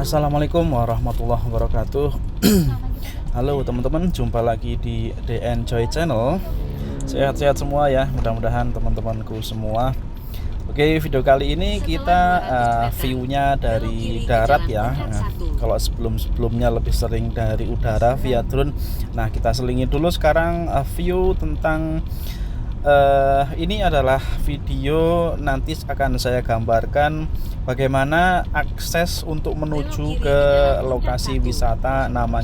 Assalamualaikum warahmatullahi wabarakatuh. Halo teman-teman, jumpa lagi di DN Joy Channel. Sehat-sehat semua ya, mudah-mudahan teman-temanku semua. Oke, video kali ini kita view-nya dari darat ya. Kalau sebelum-sebelumnya lebih sering dari udara via drone. Nah, kita selingi dulu sekarang view tentang ini adalah video, nanti akan saya gambarkan bagaimana akses untuk menuju ke lokasi wisata. Nama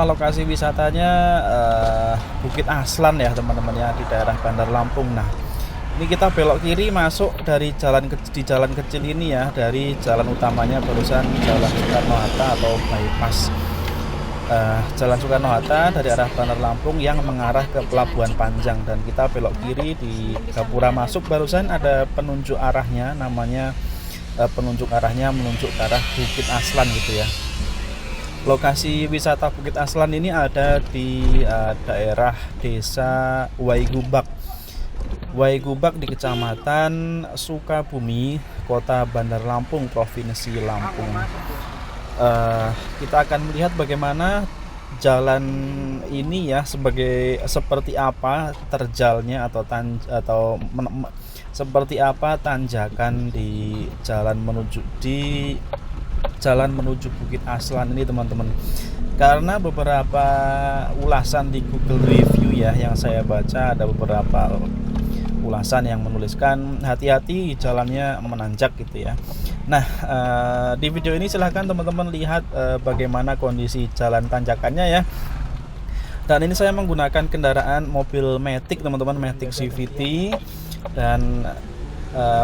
lokasi wisatanya Bukit Aslan ya teman-teman ya, di daerah Bandar Lampung. Nah, ini kita belok kiri masuk dari jalan kecil ini ya, dari jalan utamanya barusan Jalan Soekarno-Hatta atau bypass Jalan Soekarno-Hatta dari arah Bandar Lampung yang mengarah ke Pelabuhan Panjang, dan kita belok kiri di gapura masuk barusan ada penunjuk arahnya, namanya penunjuk arahnya menunjuk ke arah Bukit Aslan gitu ya. Lokasi wisata Bukit Aslan ini ada di daerah Desa Waigubak di Kecamatan Sukabumi, Kota Bandar Lampung, Provinsi Lampung. Kita akan melihat bagaimana jalan ini ya, seperti apa terjalnya atau seperti apa tanjakan di jalan menuju Bukit Aslan ini teman-teman. Karena beberapa ulasan di Google Review ya yang saya baca, ada beberapa ulasan yang menuliskan hati-hati jalannya menanjak gitu ya. Nah, di video ini silahkan teman-teman lihat bagaimana kondisi jalan tanjakannya ya. Dan ini saya menggunakan kendaraan mobil Matic teman-teman, Matic CVT, dan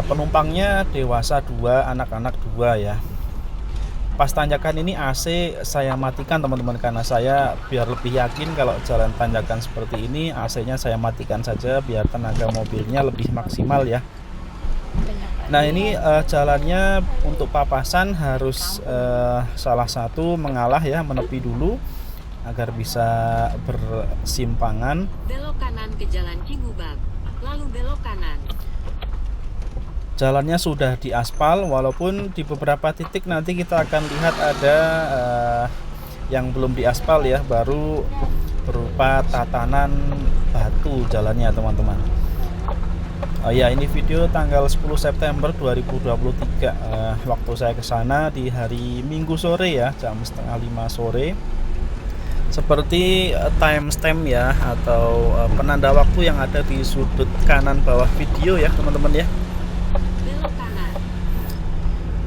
penumpangnya dewasa 2, anak-anak 2 ya. Pas tanjakan ini AC saya matikan teman-teman, karena saya biar lebih yakin kalau jalan tanjakan seperti ini AC-nya saya matikan saja biar tenaga mobilnya lebih maksimal ya. Nah, ini jalannya untuk papasan harus salah satu mengalah ya, menepi dulu agar bisa bersimpangan. Belok kanan ke Jalan Cibubak, lalu belok kanan. Jalannya sudah diaspal, walaupun di beberapa titik nanti kita akan lihat ada yang belum diaspal ya, baru berupa tatanan batu jalannya teman-teman. Oh ya, ini video tanggal 10 September 2023. Waktu saya ke sana di hari Minggu sore ya, jam 4:30 sore. Seperti timestamp ya, atau penanda waktu yang ada di sudut kanan bawah video ya teman-teman ya.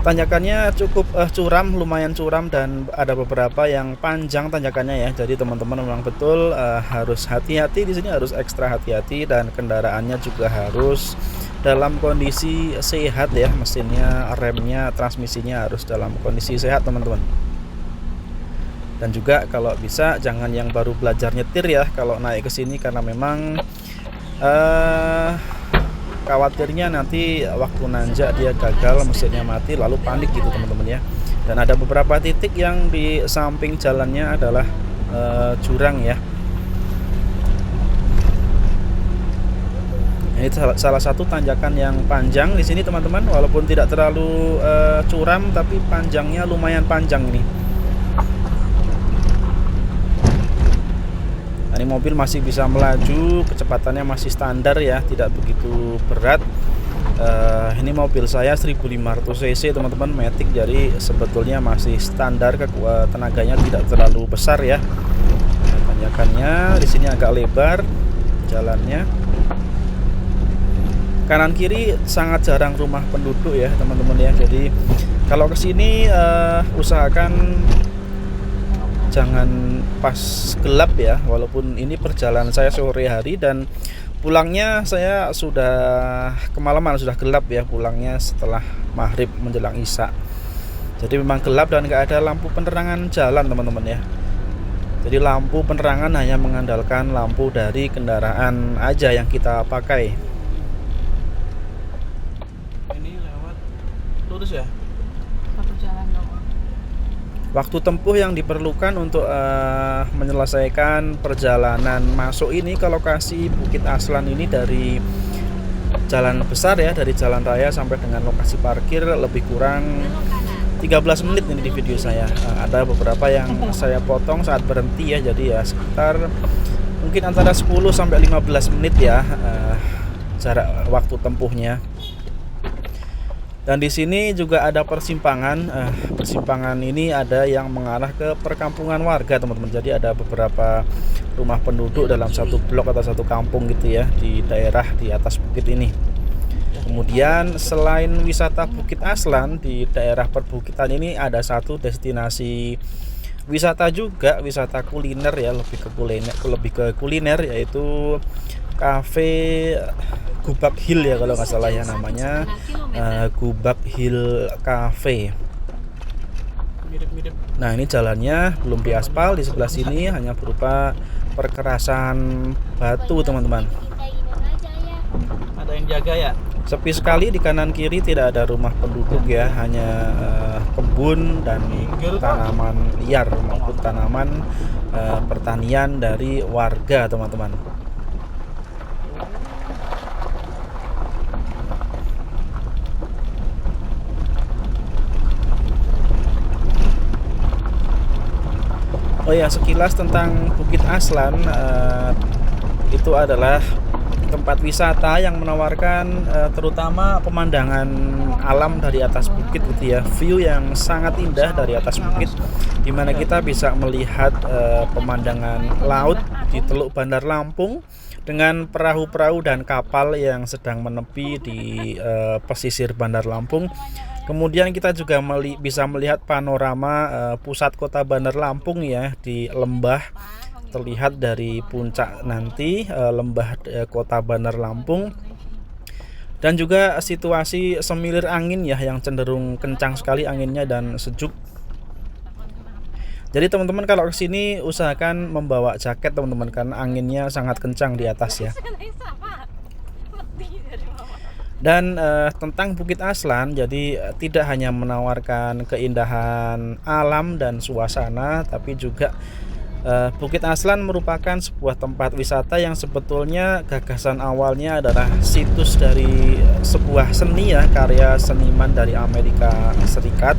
Tanjakannya cukup curam, lumayan curam, dan ada beberapa yang panjang tanjakannya ya. Jadi teman-teman memang betul harus hati-hati di sini, harus ekstra hati-hati, dan kendaraannya juga harus dalam kondisi sehat ya. Mesinnya, remnya, transmisinya harus dalam kondisi sehat teman-teman. Dan juga kalau bisa jangan yang baru belajar nyetir ya kalau naik ke sini, karena memang khawatirnya nanti waktu nanjak dia gagal, mesinnya mati, lalu panik gitu teman-teman ya. Dan ada beberapa titik yang di samping jalannya adalah jurang ya. Ini salah satu tanjakan yang panjang di sini teman-teman, walaupun tidak terlalu curam, tapi panjangnya lumayan panjang ini. Nah, ini mobil masih bisa melaju, kecepatannya masih standar ya, tidak begitu berat. Ini mobil saya 1500 cc teman-teman, Matic, jadi sebetulnya masih standar, tenaganya tidak terlalu besar ya. Tanjakannya di sini agak lebar jalannya. Kanan kiri sangat jarang rumah penduduk ya teman-teman ya. Jadi kalau ke sini usahakan jangan pas gelap ya, walaupun ini perjalanan saya sore hari dan pulangnya saya sudah kemalaman, sudah gelap ya, pulangnya setelah maghrib menjelang isya. Jadi memang gelap dan nggak ada lampu penerangan jalan teman-teman ya. Jadi lampu penerangan hanya mengandalkan lampu dari kendaraan aja yang kita pakai. Ini lewat lurus ya? Satu jalan dong. Waktu tempuh yang diperlukan untuk menyelesaikan perjalanan masuk ini ke lokasi Bukit Aslan ini dari jalan besar ya, dari jalan raya sampai dengan lokasi parkir lebih kurang 13 menit ini di video saya. Ada beberapa yang saya potong saat berhenti ya, jadi ya sekitar mungkin antara 10 sampai 15 menit ya jarak waktu tempuhnya. Dan di sini juga ada persimpangan. Persimpangan ini ada yang mengarah ke perkampungan warga, teman-teman. Jadi ada beberapa rumah penduduk dalam satu blok atau satu kampung gitu ya, di daerah di atas bukit ini. Kemudian selain wisata Bukit Aslan, di daerah perbukitan ini ada satu destinasi wisata juga, wisata kuliner ya, lebih ke kuliner, yaitu Cafe Gubak Hill ya kalau nggak salah ya namanya, Gubak Hill Cafe. Nah, ini jalannya belum diaspal, di sebelah sini hanya berupa perkerasan batu, teman-teman. Ada yang jaga ya? Sepi sekali, di kanan kiri tidak ada rumah penduduk ya, hanya kebun dan tanaman liar maupun tanaman pertanian dari warga, teman-teman. Oh ya, sekilas tentang Bukit Aslan, itu adalah tempat wisata yang menawarkan terutama pemandangan alam dari atas bukit gitu ya, view yang sangat indah dari atas bukit, dimana kita bisa melihat pemandangan laut di Teluk Bandar Lampung dengan perahu-perahu dan kapal yang sedang menepi di pesisir Bandar Lampung. Kemudian kita juga bisa melihat panorama pusat kota Bandar Lampung ya, di lembah, terlihat dari puncak nanti lembah kota Bandar Lampung, dan juga situasi semilir angin ya yang cenderung kencang sekali anginnya dan sejuk. Jadi teman-teman kalau kesini usahakan membawa jaket, teman-teman, karena anginnya sangat kencang di atas ya. Dan tentang Bukit Aslan, jadi tidak hanya menawarkan keindahan alam dan suasana, tapi juga Bukit Aslan merupakan sebuah tempat wisata yang sebetulnya gagasan awalnya adalah situs dari sebuah seni ya, karya seniman dari Amerika Serikat,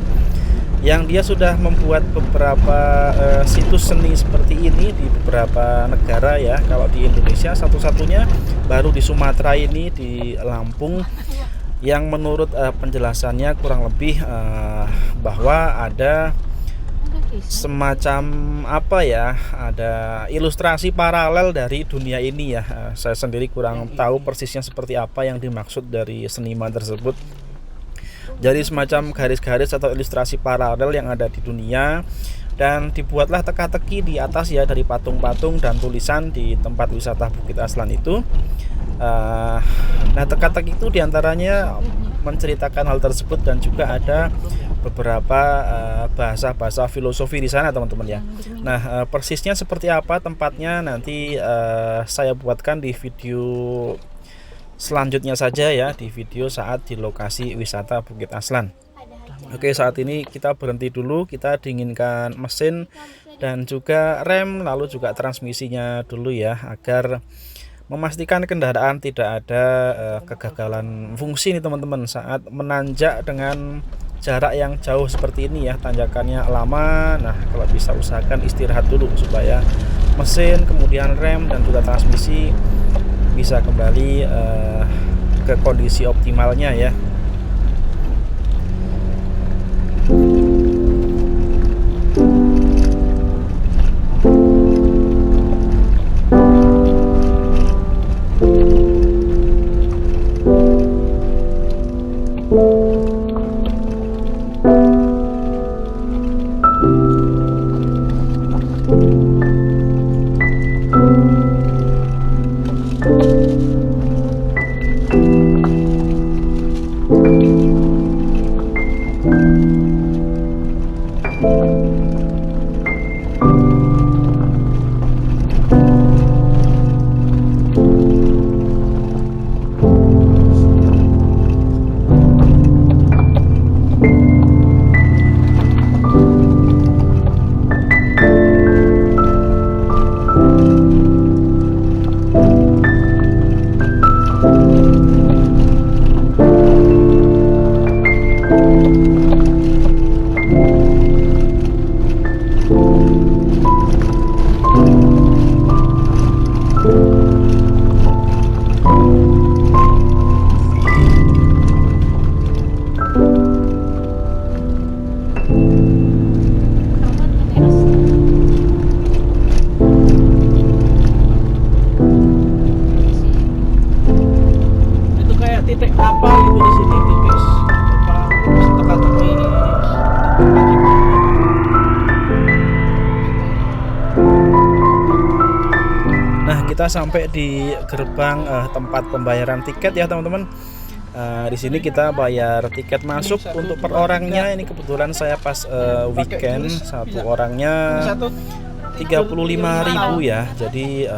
yang dia sudah membuat beberapa situs seni seperti ini di beberapa negara ya. Kalau di Indonesia satu-satunya baru di Sumatera ini, di Lampung, yang menurut penjelasannya kurang lebih bahwa ada semacam apa ya, ada ilustrasi paralel dari dunia ini ya. Saya sendiri kurang tahu persisnya seperti apa yang dimaksud dari seniman tersebut. Jadi semacam garis-garis atau ilustrasi paralel yang ada di dunia, dan dibuatlah teka-teki di atas ya, dari patung-patung dan tulisan di tempat wisata Bukit Aslan itu. Nah, teka-teki itu diantaranya menceritakan hal tersebut, dan juga ada beberapa bahasa-bahasa filosofi di sana, teman-teman ya. Nah, persisnya seperti apa tempatnya nanti saya buatkan di video selanjutnya saja ya, di video saat di lokasi wisata Bukit Aslan. Oke, saat ini kita berhenti dulu, kita dinginkan mesin dan juga rem, lalu juga transmisinya dulu ya, agar memastikan kendaraan tidak ada kegagalan fungsi nih teman-teman saat menanjak dengan jarak yang jauh seperti ini ya, tanjakannya lama. Nah, kalau bisa usahakan istirahat dulu supaya mesin, kemudian rem dan juga transmisi bisa kembali ke kondisi optimalnya ya. kita sampai di gerbang tempat pembayaran tiket ya teman-teman. Di sini kita bayar tiket masuk untuk per orangnya. Ini kebetulan saya pas weekend, satu orangnya 35.000 ya. Jadi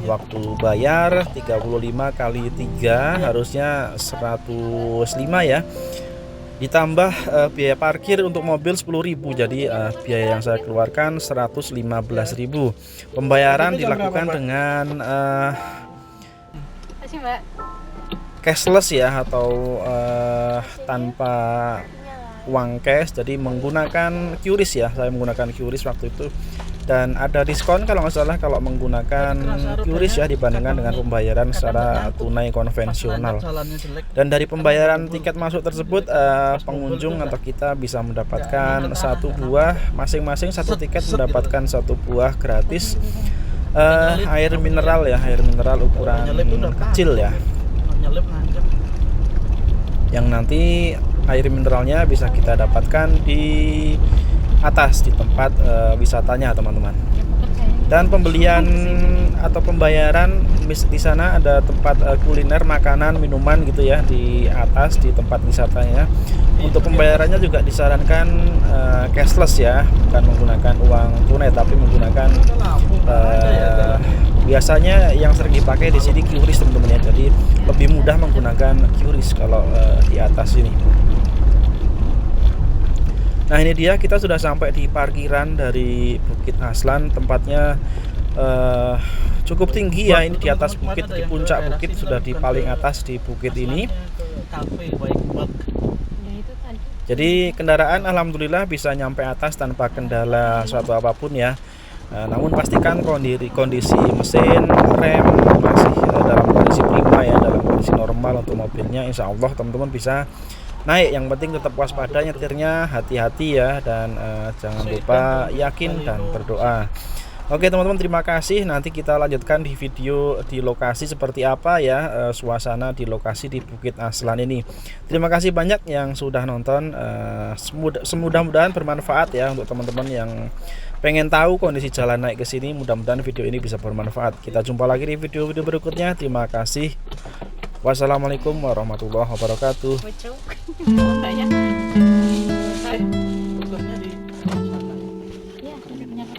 waktu bayar 35 kali 3 harusnya 105 ya. Ditambah biaya parkir untuk mobil 10.000. Jadi biaya yang saya keluarkan 115.000. Pembayaran dilakukan dengan cashless ya, atau tanpa uang cash. Jadi menggunakan QRIS ya. Saya menggunakan QRIS waktu itu. Dan ada diskon kalau nggak salah kalau menggunakan QRIS ya dibandingkan dengan pembayaran secara tunai konvensional. Dan dari pembayaran tiket masuk tersebut pengunjung atau kita bisa mendapatkan satu buah, masing-masing satu tiket mendapatkan satu buah gratis air mineral ya, air mineral ukuran kecil ya, yang nanti air mineralnya bisa kita dapatkan di atas di tempat wisatanya teman-teman. Dan pembelian atau pembayaran di sana ada tempat kuliner, makanan, minuman gitu ya di atas di tempat wisatanya. Untuk pembayarannya juga disarankan cashless ya, bukan menggunakan uang tunai tapi menggunakan biasanya yang sering dipakai di sini QRIS teman-teman ya. Jadi lebih mudah menggunakan QRIS kalau di atas ini. Nah ini dia, kita sudah sampai di parkiran dari Bukit Aslan. Tempatnya cukup tinggi ya, ini di atas bukit, di puncak bukit, sudah di paling atas di bukit ini. Jadi kendaraan alhamdulillah bisa nyampe atas tanpa kendala suatu apapun ya. Namun pastikan kondisi mesin, rem masih dalam kondisi prima ya, dalam kondisi normal untuk mobilnya. Insya Allah teman-teman bisa naik. Yang penting tetap waspada nyetirnya, hati-hati ya, dan jangan lupa yakin dan berdoa. Oke teman-teman, terima kasih. Nanti kita lanjutkan di video di lokasi seperti apa ya suasana di lokasi di Bukit Aslan ini. Terima kasih banyak yang sudah nonton. Mudah-mudahan bermanfaat ya untuk teman-teman yang pengen tahu kondisi jalan naik ke sini. Mudah-mudahan video ini bisa bermanfaat. Kita jumpa lagi di video-video berikutnya. Terima kasih. Wassalamualaikum warahmatullahi wabarakatuh.